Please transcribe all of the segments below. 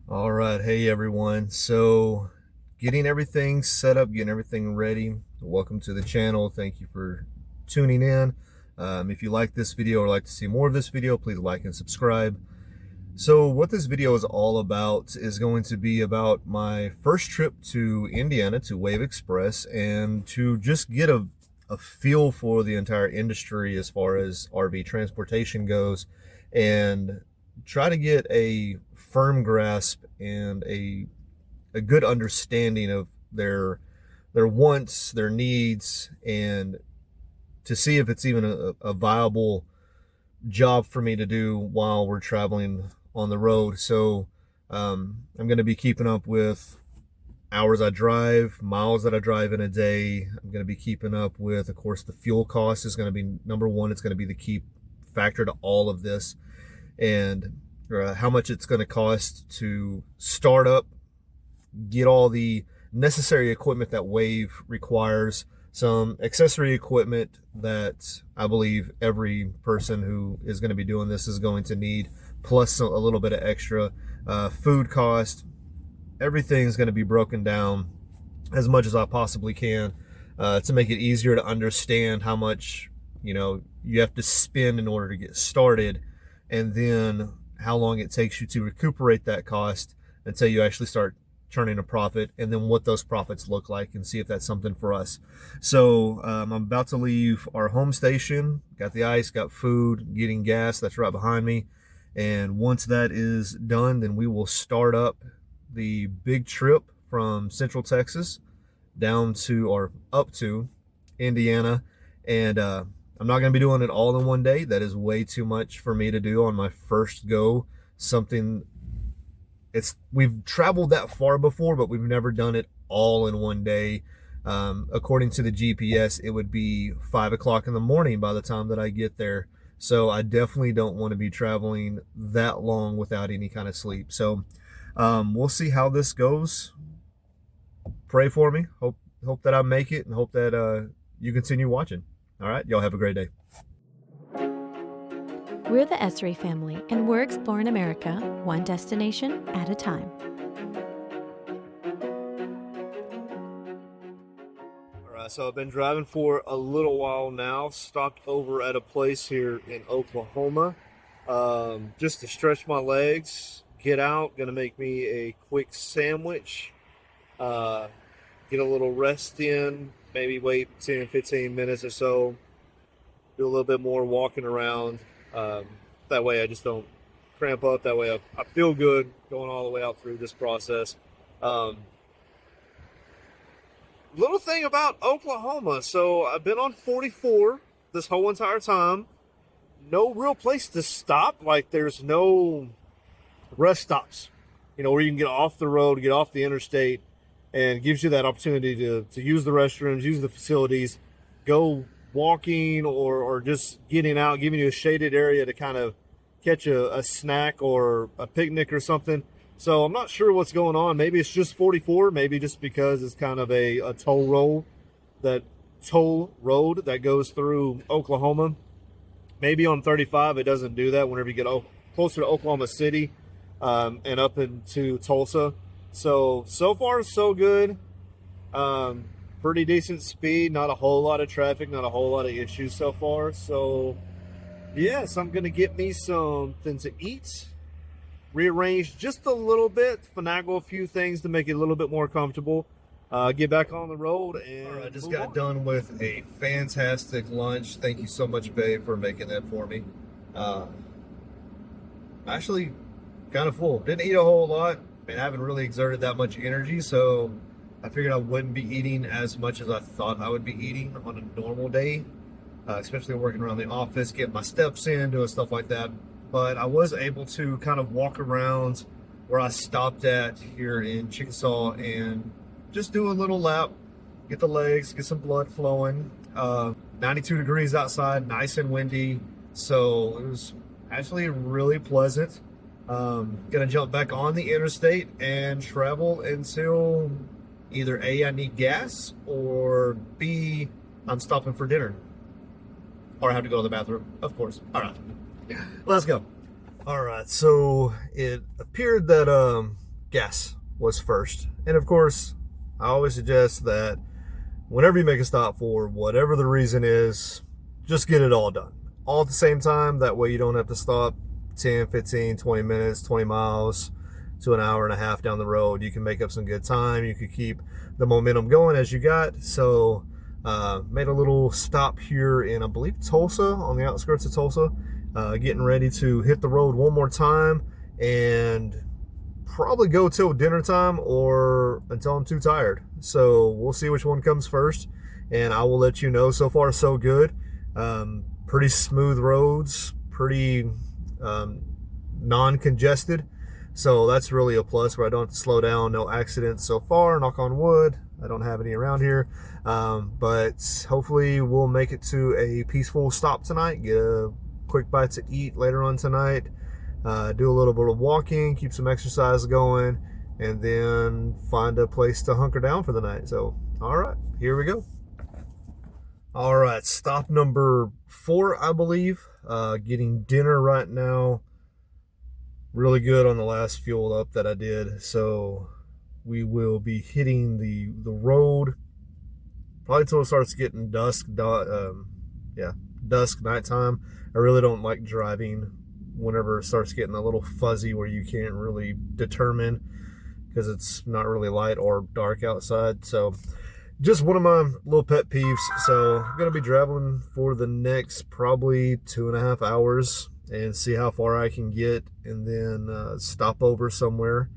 All right, hey everyone. So, getting everything set up, getting everything ready. Welcome to the channel. Thank you for tuning in. If you like this video or like to see more of this video, please like and subscribe. So, what this video is all about is going to be about my first trip to Indiana to Wave Express and to just get a feel for the entire industry as far as RV transportation goes and try to get a firm grasp and a good understanding of their wants, their needs, and to see if it's even a viable job for me to do while we're traveling on the road. So I'm going to be keeping up with hours I drive, miles that I drive in a day. I'm going to be keeping up with, of course, the fuel cost is going to be number one. It's going to be the key factor to all of this, and how much it's going to cost to start up, get all the necessary equipment that Wave requires, some accessory equipment that I believe every person who is going to be doing this is going to need, plus a little bit of extra food cost. Everything's going to be broken down as much as I possibly can to make it easier to understand how much you have to spend in order to get started, and then how long it takes you to recuperate that cost until you actually start turning a profit, and then what those profits look like, and see if that's something for us. So I'm about to leave our home station, got the ice, got food, getting gas, that's right behind me. And once that is done, then we will start up the big trip from Central Texas down to, or up to, Indiana. And I'm not going to be doing it all in one day. That is way too much for me to do on my first go. We've traveled that far before, but we've never done it all in one day. According to the GPS, it would be 5 o'clock in the morning by the time that I get there. So I definitely don't want to be traveling that long without any kind of sleep. So we'll see how this goes. Pray for me. Hope that I make it, and hope that you continue watching. All right, y'all have a great day. We're the Essary family, and we're exploring America one destination at a time. All right, so I've been driving for a little while now. Stopped over at a place here in Oklahoma just to stretch my legs, get out. Gonna make me a quick sandwich, get a little rest in, maybe wait 10, 15 minutes or so, do a little bit more walking around. That way I just don't cramp up. That way I feel good going all the way out through this process. Little thing about Oklahoma. So I've been on 44 this whole entire time. No real place to stop. Like, there's no rest stops, where you can get off the road, get off the interstate, and gives you that opportunity to use the restrooms, use the facilities, go walking, or just getting out, giving you a shaded area to kind of catch a snack or a picnic or something. So I'm not sure what's going on. Maybe it's just 44, maybe just because it's kind of a toll road that goes through Oklahoma. Maybe on 35 it doesn't do that whenever you get closer to Oklahoma City and up into Tulsa. So far so good. Pretty decent speed, not a whole lot of traffic, not a whole lot of issues so far. So yes, I'm gonna get me something to eat, rearrange just a little bit, finagle a few things to make it a little bit more comfortable, get back on the road. And all right, I just got done with a fantastic lunch. Thank you so much, babe, for making that for me. Actually kind of full, didn't eat a whole lot and haven't really exerted that much energy, so I figured I wouldn't be eating as much as I thought I would be eating on a normal day, especially working around the office, getting my steps in, doing stuff like that. But I was able to kind of walk around where I stopped at here in Chickasaw and just do a little lap, get the legs, get some blood flowing. 92 degrees outside, nice and windy, so it was actually really pleasant. Gonna jump back on the interstate and travel until either A, I need gas, or B, I'm stopping for dinner. Or I have to go to the bathroom, of course. All right, let's go. All right, so it appeared that gas was first. And of course, I always suggest that whenever you make a stop for whatever the reason is, just get it all done all at the same time. That way you don't have to stop 10, 15, 20 minutes, 20 miles to an hour and a half down the road. You can make up some good time. You could keep the momentum going as you got. So made a little stop here in, I believe, Tulsa, on the outskirts of Tulsa, getting ready to hit the road one more time and probably go till dinner time or until I'm too tired. So we'll see which one comes first, and I will let you know. So far so good. Pretty smooth roads, pretty non-congested, so that's really a plus where I don't have to slow down. No accidents so far, knock on wood. I don't have any around here, but hopefully we'll make it to a peaceful stop tonight, get a quick bite to eat later on tonight, do a little bit of walking, keep some exercise going, and then find a place to hunker down for the night. So all right, here we go. All right, stop number 4, I believe. Getting dinner right now. Really good on the last fuel up that I did. So we will be hitting the road probably until it starts getting dusk. Dusk, nighttime. I really don't like driving whenever it starts getting a little fuzzy where you can't really determine because it's not really light or dark outside. So just one of my little pet peeves. So I'm going to be traveling for the next probably 2.5 hours and see how far I can get, and then stop over somewhere,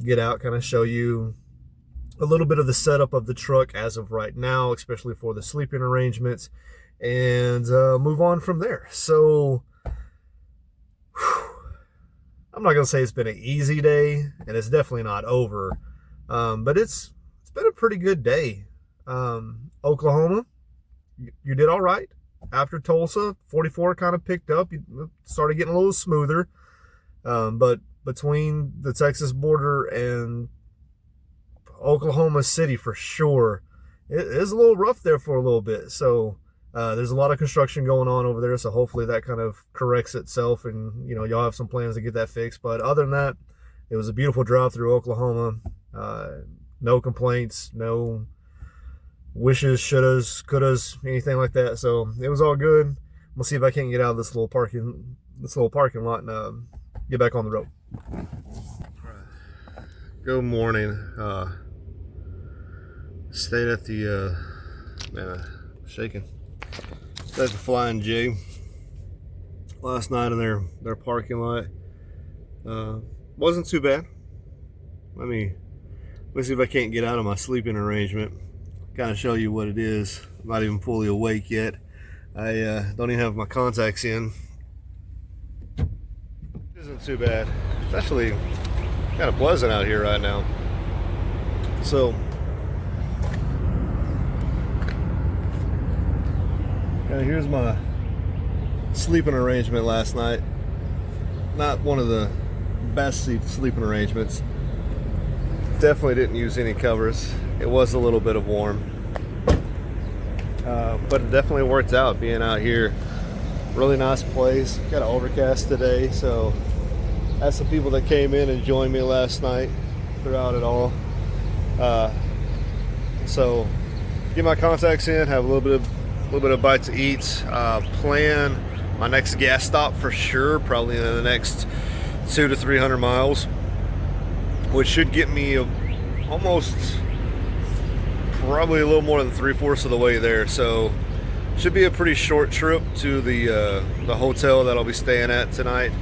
get out, kind of show you a little bit of the setup of the truck as of right now, especially for the sleeping arrangements, and move on from there. So I'm not going to say it's been an easy day, and it's definitely not over, but it's been a pretty good day. Oklahoma, you did all right. After Tulsa, 44 kind of picked up. You started getting a little smoother. But between the Texas border and Oklahoma City, for sure, it is a little rough there for a little bit. So there's a lot of construction going on over there. So hopefully that kind of corrects itself, and y'all have some plans to get that fixed. But other than that, it was a beautiful drive through Oklahoma. No complaints, no wishes, shouldas, couldas, anything like that. So it was all good. We'll see if I can get out of this little parking lot and get back on the road. Good morning. Stayed at the shaking. Stayed at the Flying J last night in their parking lot. Wasn't too bad. Let me see if I can't get out of my sleeping arrangement. Kind of show you what it is. I'm not even fully awake yet. I don't even have my contacts in. It isn't too bad. It's actually kind of pleasant out here right now. So here's my sleeping arrangement last night. Not one of the best sleeping arrangements. Definitely didn't use any covers. It was a little bit of warm, but it definitely worked out being out here. Really nice place. Got an overcast today, so had some people that came in and joined me last night throughout it all. So get my contacts in, have a little bit of bite to eat. Plan my next gas stop for sure, probably in the next 200 to 300 miles, which should get me almost probably a little more than 3/4 of the way there. So should be a pretty short trip to the hotel that I'll be staying at tonight.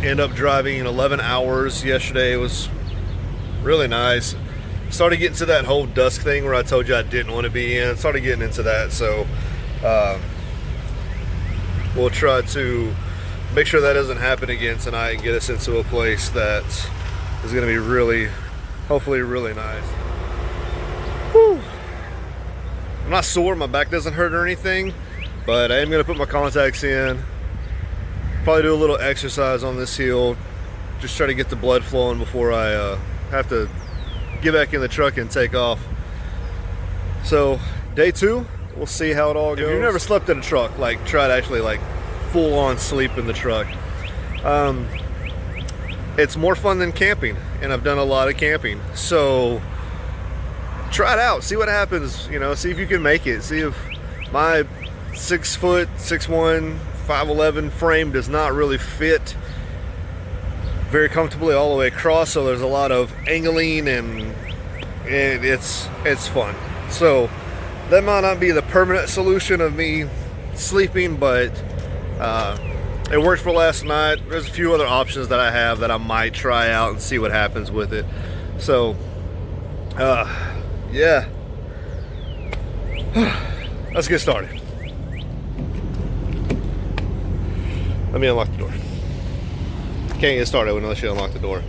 End up driving 11 hours yesterday. It was really nice. Started getting to that whole dusk thing where I told you I didn't want to be in. Started getting into that. So we'll try to make sure that doesn't happen again tonight and get us into a place that is going to be really, hopefully really nice. Whew. I'm not sore, my back doesn't hurt or anything, but I am going to put my contacts in, probably do a little exercise on this hill, just try to get the blood flowing before I have to get back in the truck and take off. So day 2, we'll see how it all goes. If you've never slept in a truck, like try to actually like full on sleep in the truck. it's more fun than camping, and I've done a lot of camping. So try it out, see what happens, you know, see if you can make it. See if my 6 foot, 6'1", 5'11" frame does not really fit very comfortably all the way across, so there's a lot of angling, and it's fun. So that might not be the permanent solution of me sleeping, but it worked for last night. There's a few other options that I have that I might try out and see what happens with it. So yeah, let's get started. Let me unlock the door. Can't get started unless you unlock the door.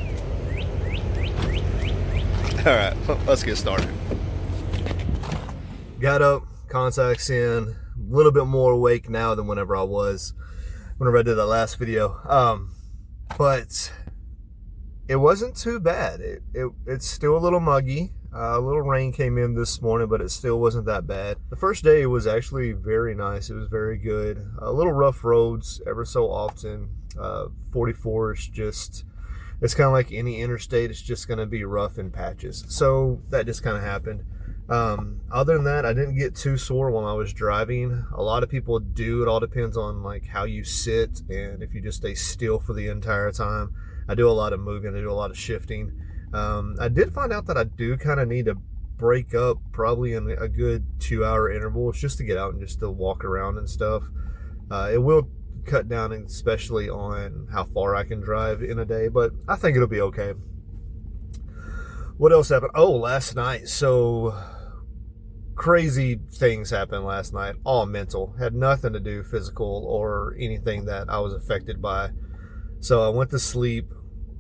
All right, let's get started. Got up, contacts in, a little bit more awake now than whenever I did that last video. But it wasn't too bad. It's still a little muggy. A little rain came in this morning, but it still wasn't that bad. The first day was actually very nice. It was very good. A little rough roads ever so often. 44 is just, it's kind of like any interstate. It's just going to be rough in patches. So that just kind of happened. Other than that, I didn't get too sore while I was driving. A lot of people do. It all depends on like how you sit and if you just stay still for the entire time. I do a lot of moving. I do a lot of shifting. I did find out that I do kind of need to break up probably in a good 2-hour intervals just to get out and just to walk around and stuff. It will cut down especially on how far I can drive in a day, but I think it'll be okay. What else happened? Oh, last night. So crazy things happened last night, all mental, had nothing to do physical or anything that I was affected by. So I went to sleep,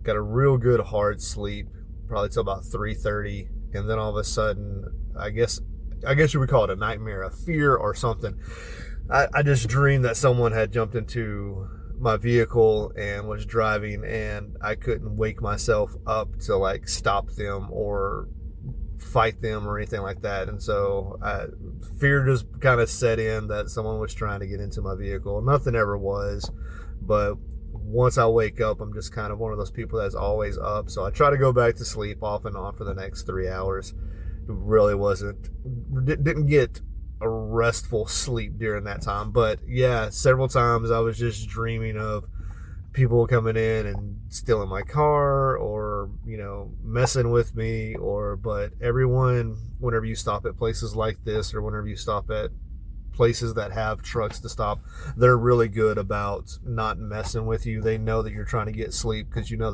got a real good hard sleep, probably till about 3:30, and then all of a sudden, I guess you would call it a nightmare, a fear or something. I just dreamed that someone had jumped into my vehicle and was driving, and I couldn't wake myself up to like stop them or fight them or anything like that. And so fear just kind of set in that someone was trying to get into my vehicle. Nothing ever was, but once I wake up, I'm just kind of one of those people that's always up. So I try to go back to sleep off and on for the next 3 hours. It really didn't get a restful sleep during that time. But yeah, several times I was just dreaming of people coming in and stealing my car or, you know, messing with me, but everyone, whenever you stop at places like this or whenever you stop at places that have trucks to stop, they're really good about not messing with you. They know that you're trying to get sleep because they know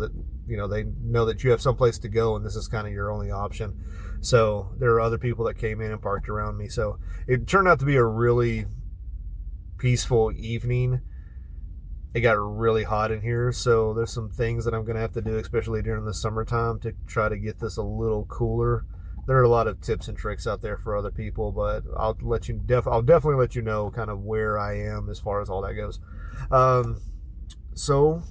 that you have someplace to go and this is kind of your only option. So there are other people that came in and parked around me. So it turned out to be a really peaceful evening. It got really hot in here, so there's some things that I'm going to have to do, especially during the summertime, to try to get this a little cooler. There are a lot of tips and tricks out there for other people, but I'll definitely let you know kind of where I am as far as all that goes. So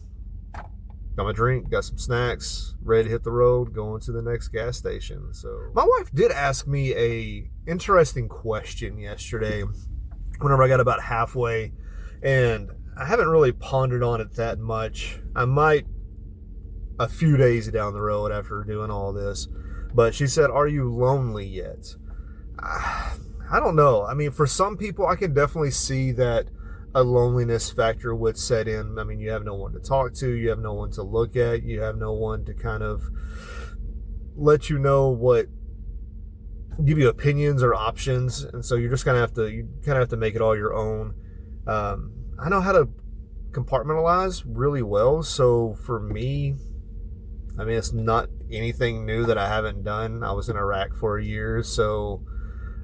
got my drink, got some snacks, ready to hit the road, going to the next gas station. So my wife did ask me a interesting question yesterday whenever I got about halfway, and I haven't really pondered on it that much. I might a few days down the road after doing all this. But she said, "Are you lonely yet?" I don't know. I mean, for some people, I can definitely see that a loneliness factor would set in. I mean, you have no one to talk to. You have no one to look at. You have no one to kind of let you know give you opinions or options. And so you're just going to have to make it all your own. I know how to compartmentalize really well. So for me, I mean, it's not anything new that I haven't done. I was in Iraq for a year, so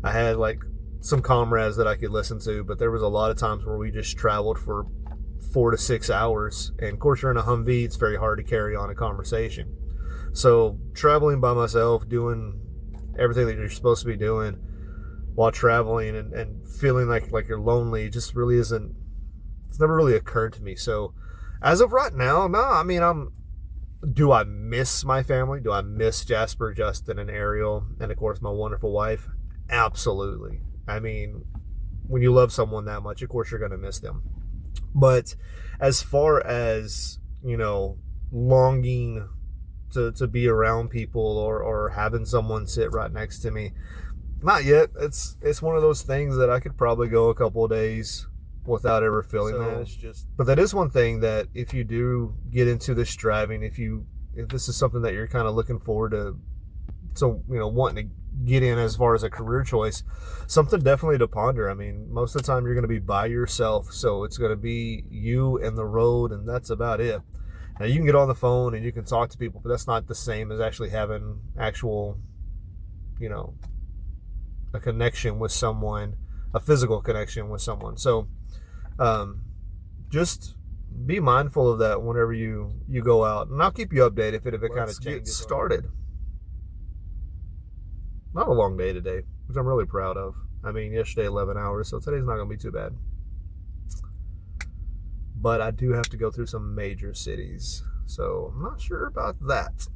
I had like some comrades that I could listen to, but there was a lot of times where we just traveled for 4 to 6 hours. And of course, you're in a Humvee, it's very hard to carry on a conversation. So traveling by myself, doing everything that you're supposed to be doing while traveling and feeling like you're lonely just really it's never really occurred to me. So as of right now, no, I mean, do I miss my family? Do I miss Jasper, Justin, and Ariel, and of course my wonderful wife? Absolutely. I mean, when you love someone that much, of course you're going to miss them. But as far as, you know, longing to be around people or having someone sit right next to me. Not yet. It's one of those things that I could probably go a couple of days without ever feeling that. It's just, but that is one thing that if you do get into this driving, if this is something that you're kind of looking forward to, wanting to get in as far as a career choice, something definitely to ponder. I mean, most of the time you're going to be by yourself, so it's going to be you and the road, and that's about it. Now you can get on the phone and you can talk to people, but that's not the same as actually having actual, a connection with someone, a physical connection with someone. So just be mindful of that whenever you go out, and I'll keep you updated if it kind of changes. Get started. Not a long day today, which I'm really proud of. I mean, yesterday 11 hours, so today's not going to be too bad. But I do have to go through some major cities, so I'm not sure about that.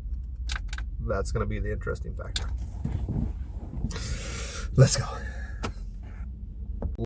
That's going to be the interesting factor. Let's go.